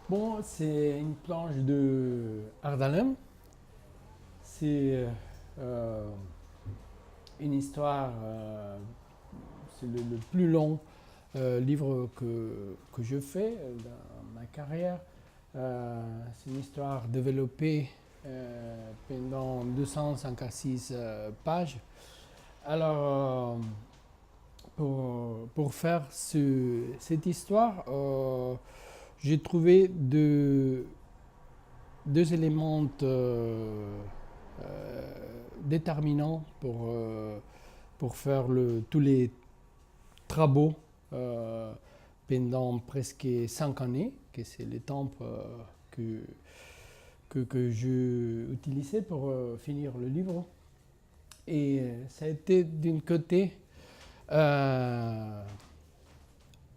Bon, c'est une planche de Ardalem. C'est une histoire, c'est le plus long livre que je fais dans ma carrière. C'est une histoire développée pendant 256 pages. Alors, pour faire cette histoire, j'ai trouvé deux éléments déterminants pour faire tous les travaux pendant presque 5 années, que c'est le temps que j'ai utilisé pour finir le livre. Et ça a été d'un côté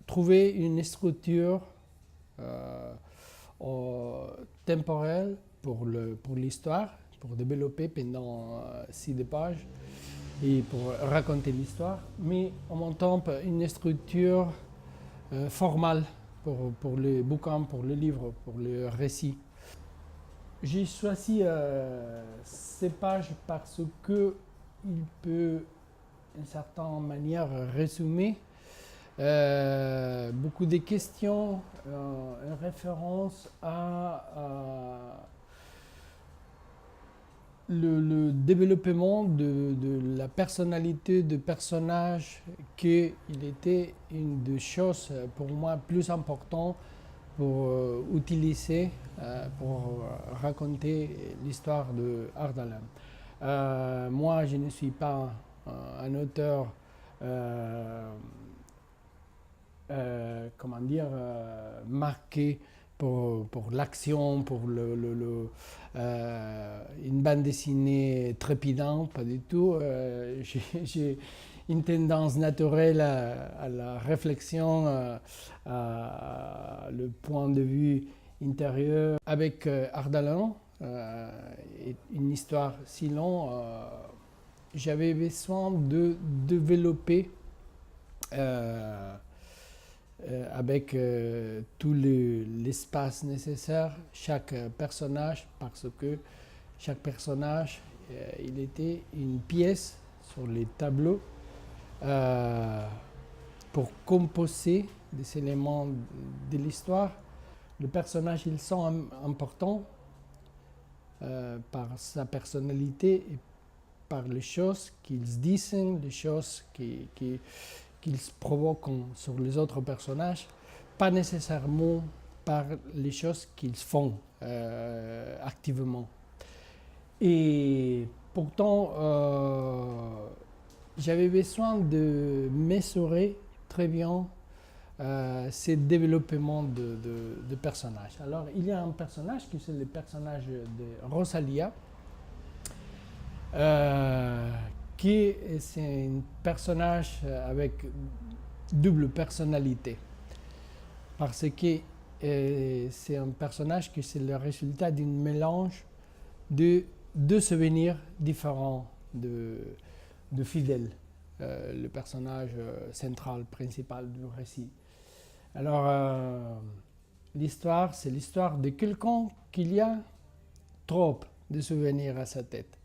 trouver une structure temporelle pour l'histoire, pour développer pendant 6 pages et pour raconter l'histoire, mais en même temps une structure formale pour le bouquin, pour le livre, pour le récit. J'ai choisi ces pages parce que il peut, d'une certaine manière, résumer beaucoup de questions en référence à le développement de la personnalité de personnage, qu'il était une des choses pour moi plus importantes pour utiliser pour raconter l'histoire de Ardalem. Moi, je ne suis pas un auteur comment dire, marqué pour l'action, pour une bande dessinée trépidante, pas du tout. J'ai une tendance naturelle à la réflexion, à le point de vue intérieur. Avec Ardalem, une histoire si longue, j'avais besoin de développer avec tout l'espace nécessaire chaque personnage, parce que chaque personnage il était une pièce sur les tableaux pour composer des éléments de l'histoire. Les personnages ils sont importants par sa personnalité et par les choses qu'ils disent, les choses qu'ils provoquent sur les autres personnages, pas nécessairement par les choses qu'ils font activement. Et pourtant, j'avais besoin de mesurer très bien ces développements de personnages. Alors, il y a un personnage qui c'est le personnage de Rosalia, qui c'est un personnage avec double personnalité, parce que c'est un personnage qui c'est le résultat d'un mélange de deux souvenirs différents de Fidèle, le personnage central, principal du récit. Alors, l'histoire, c'est l'histoire de quelqu'un qu'il y a trop de souvenirs à sa tête.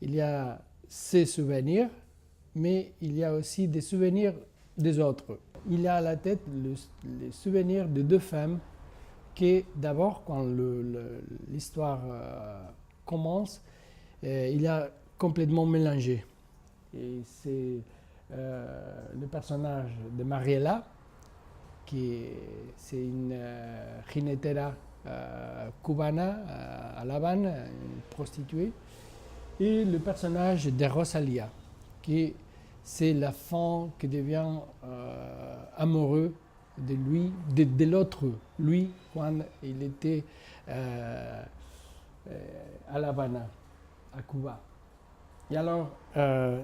Il y a ses souvenirs, mais il y a aussi des souvenirs des autres. Il a à la tête les souvenirs de deux femmes qui, d'abord, quand l'histoire commence, il a complètement mélangé. Et c'est le personnage de Mariela, c'est une jinetera cubana à La Habane, une prostituée, et le personnage de Rosalia, qui c'est la femme qui devient amoureux de lui, de l'autre lui, quand il était à La Habane, à Cuba. Et alors,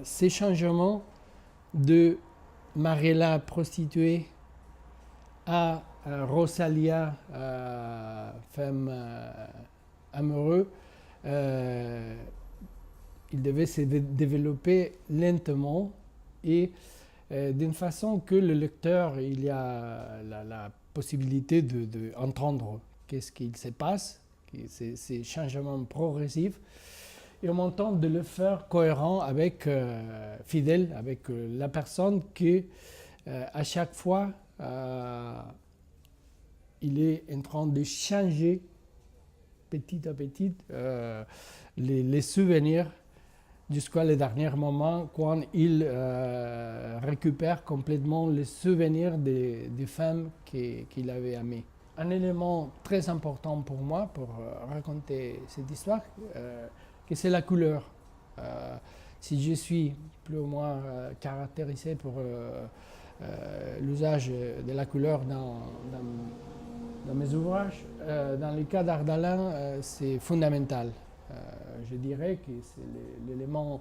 ces changements de Mariela prostituée à Rosalia, femme amoureuse, il devait se développer lentement et d'une façon que le lecteur il y a la possibilité d'entendre qu'est-ce qu'il se passe, ces changements progressifs, et en même temps de le faire cohérent avec, fidèle avec la personne qui, à chaque fois, il est en train de changer petit à petit les souvenirs jusqu'à le dernier moment quand il récupère complètement les souvenirs des femmes qu'il avait aimées. Un élément très important pour moi pour raconter cette histoire, que c'est la couleur. Si je suis plus ou moins caractérisé pour l'usage de la couleur dans mes ouvrages, dans le cas d'Ardalin, c'est fondamental. Je dirais que c'est l'élément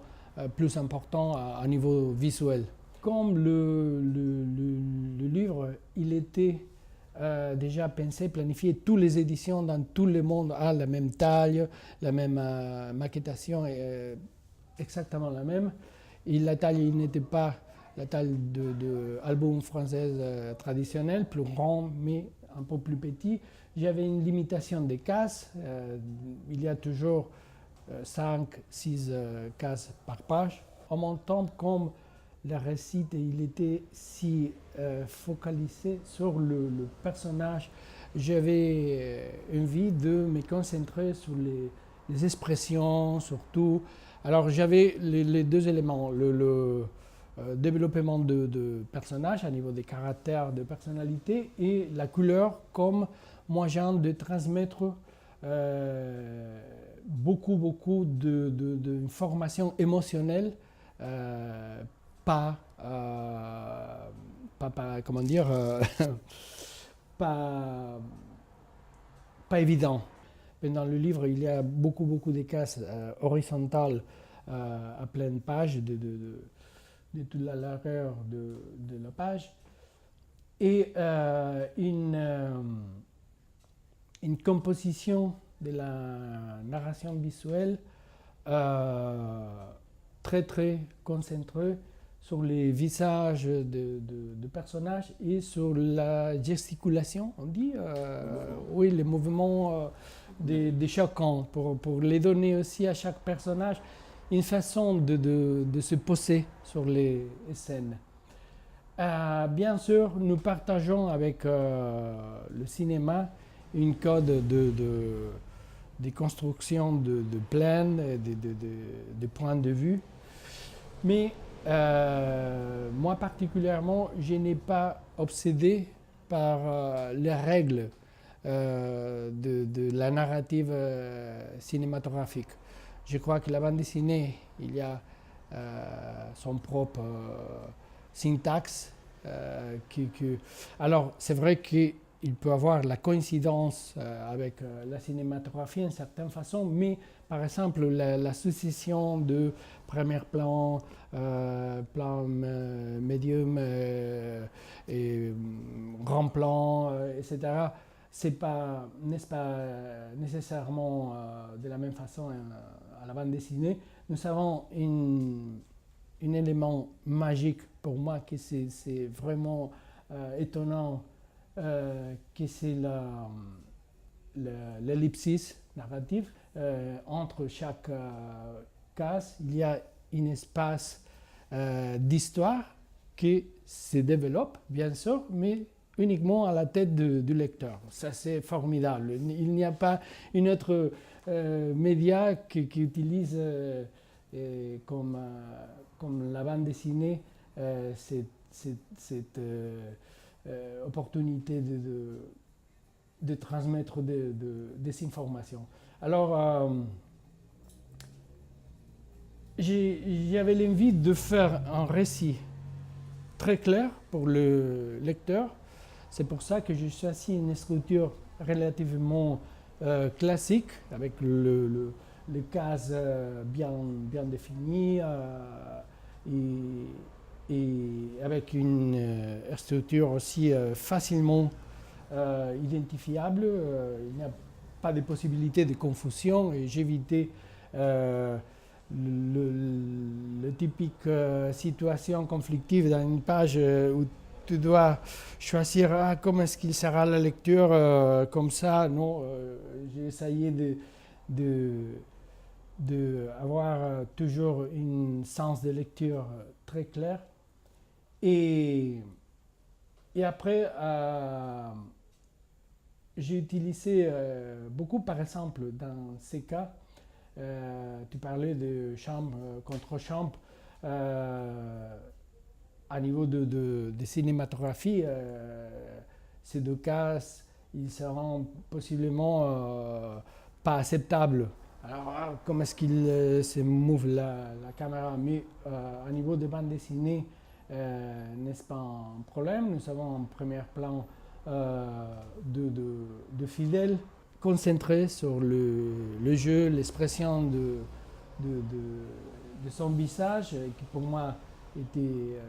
plus important à niveau visuel. Comme le livre, il était déjà pensé, planifié, toutes les éditions dans tout le monde à la même taille, la même maquettation, exactement la même. Et la taille n'était pas la taille d'album français traditionnel, plus grand, mais un peu plus petit. J'avais une limitation des cases. Il y a toujours 5-6 cases par page. En même temps, comme le récit il était si focalisé sur le personnage, j'avais envie de me concentrer sur les expressions, surtout. Alors j'avais les deux éléments, le développement de personnages à niveau des caractères, de personnalité, et la couleur comme moyen de transmettre beaucoup d'informations émotionnelles, comment dire, pas évident. Dans le livre, il y a beaucoup de cases horizontales à pleine page, de toute la largeur de la page, et une composition de la narration visuelle très concentrée sur les visages de personnages et sur la gesticulation, on dit, oui, les mouvements des chacun, pour les donner aussi à chaque personnage une façon de se poser sur les scènes. Bien sûr, nous partageons avec le cinéma une code de construction de plans, de points de vue. Mais moi particulièrement, je n'ai pas obsédé par les règles de la narrative cinématographique. Je crois que la bande dessinée, il y a son propre syntaxe. Alors, c'est vrai qu'il peut avoir la coïncidence avec la cinématographie d'une certaine façon, mais par exemple, la succession de premier plan, plan médium et grand plan, etc., n'est pas nécessairement de la même façon à la bande dessinée. Nous avons un élément magique pour moi que c'est vraiment étonnant, que c'est l'ellipsis narrative. Entre chaque case, il y a un espace d'histoire qui se développe, bien sûr, mais uniquement à la tête du lecteur. Ça, c'est formidable. Il n'y a pas une autre média qui utilise comme la bande dessinée cette opportunité de transmettre des informations. Alors, j'avais l'envie de faire un récit très clair pour le lecteur. C'est pour ça que j'ai choisi une structure relativement classique, avec les cases bien définies et avec une structure aussi facilement identifiable. Il n'y a pas de possibilité de confusion et j'évitais le typique situation conflictive dans une page où tu dois choisir comment est-ce qu'il sera la lecture comme ça. Non, j'ai essayé de avoir toujours un sens de lecture très clair. Et après, j'ai utilisé beaucoup, par exemple, dans ces cas, tu parlais de chambre contre chambre. À niveau de cinématographie, ces deux cas, ils seront possiblement pas acceptables. Alors, comment est-ce qu'il se move la caméra? Mais à niveau de bande dessinée, n'est-ce pas un problème? Nous avons un premier plan de Fidèle concentré sur le jeu, l'expression de son visage, qui pour moi était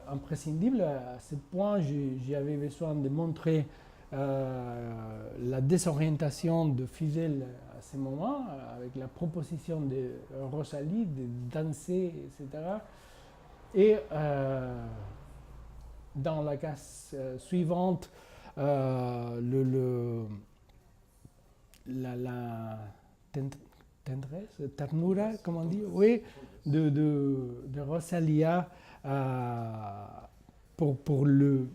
imprescindible. À ce point, j'avais besoin de montrer la désorientation de Fidèle à ce moment, avec la proposition de Rosalie de danser, etc. Et dans la case suivante, la tendresse, ternura, comment on dit, oui, de Rosalia, pour le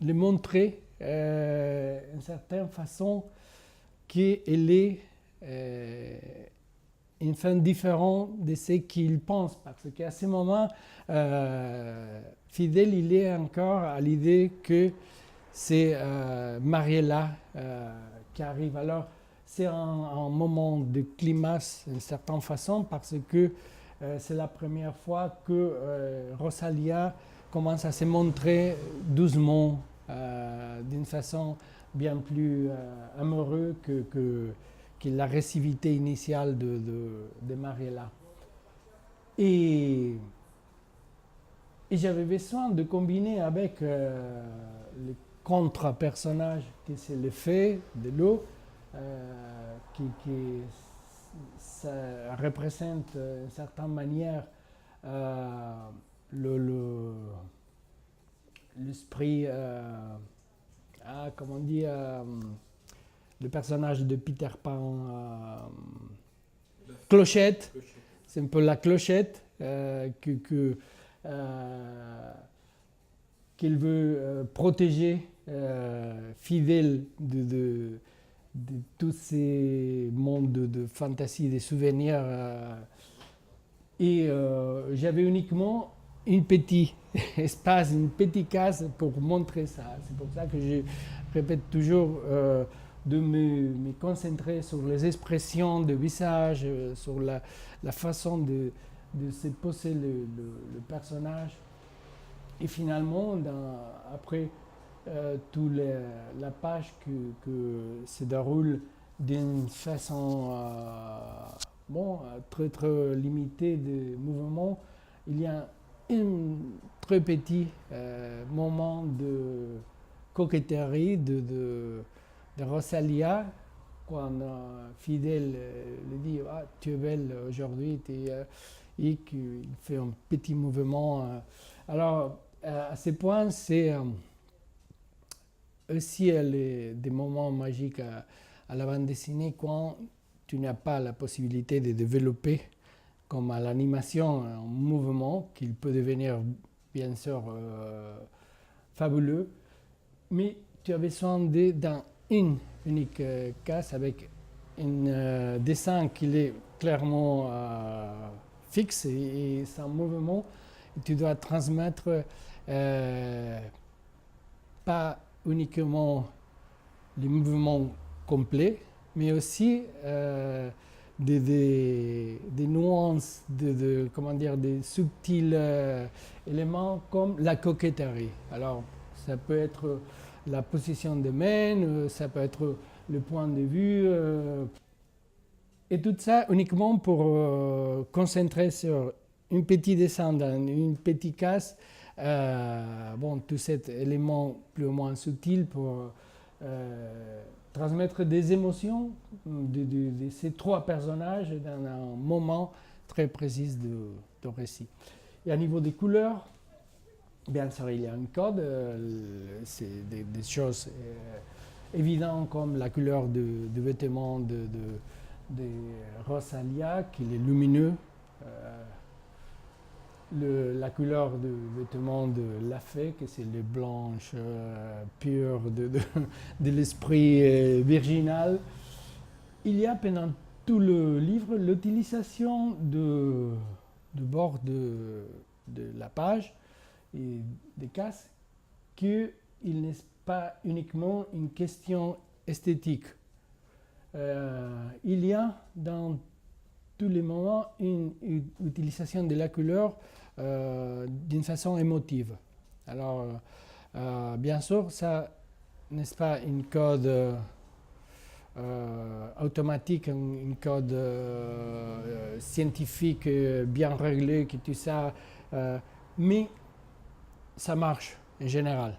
montrer d'une certaine façon qu'elle est une femme différente de ce qu'il pense, parce qu'à ce moment, Fidèle, il est encore à l'idée que c'est Mariella qui arrive. Alors, c'est un moment de climax d'une certaine façon, parce que c'est la première fois que Rosalia commence à se montrer doucement, d'une façon bien plus amoureuse que la réactivité initiale de Mariella. Et j'avais besoin de combiner avec le contre-personnage, qui c'est le fait de l'eau, qui ça représente d'une certaine manière l'esprit, comment on dit, le personnage de Peter Pan, Clochette. C'est un peu la clochette qu'il veut protéger, Fidèle de tous ces mondes de fantaisie, des souvenirs. Et j'avais uniquement un petit espace, une petite case pour montrer ça. C'est pour ça que je répète toujours de me concentrer sur les expressions de visage, sur la façon de se poser le personnage. Et finalement, après toute la page que se déroule d'une façon très très limitée de mouvement, il y a un très petit moment de coquetterie de Rosalia, quand Fidèle lui dit tu es belle aujourd'hui, et qu'il fait un petit mouvement. Alors, à ce point, c'est aussi des moments magiques à la bande dessinée quand tu n'as pas la possibilité de développer, comme à l'animation, un mouvement qui peut devenir bien sûr fabuleux, mais tu as besoin dans une unique case avec un dessin qui est clairement fixe et sans mouvement. Tu dois transmettre pas uniquement les mouvements complets, mais aussi des nuances, comment dire, des subtils éléments comme la coquetterie. Alors, ça peut être la position des mains, ça peut être le point de vue, et tout ça uniquement pour concentrer sur un petit dessin dans une petite case, tout cet élément plus ou moins subtil pour transmettre des émotions de ces trois personnages dans un moment très précis de récit. Et à niveau des couleurs, Bien sûr, il y a un code, c'est des choses évidentes comme la couleur du vêtement de Rosalia, qui est lumineux, la couleur du vêtement de Lafay, que c'est le blanche pure de l'esprit virginal. Il y a pendant tout le livre l'utilisation du bord de la page et des cases qu'il n'est pas uniquement une question esthétique. Il y a dans tous les moments une utilisation de la couleur d'une façon émotive. Alors, bien sûr, ça n'est pas une code automatique, un code scientifique bien réglé, que tout ça, mais ça marche en général.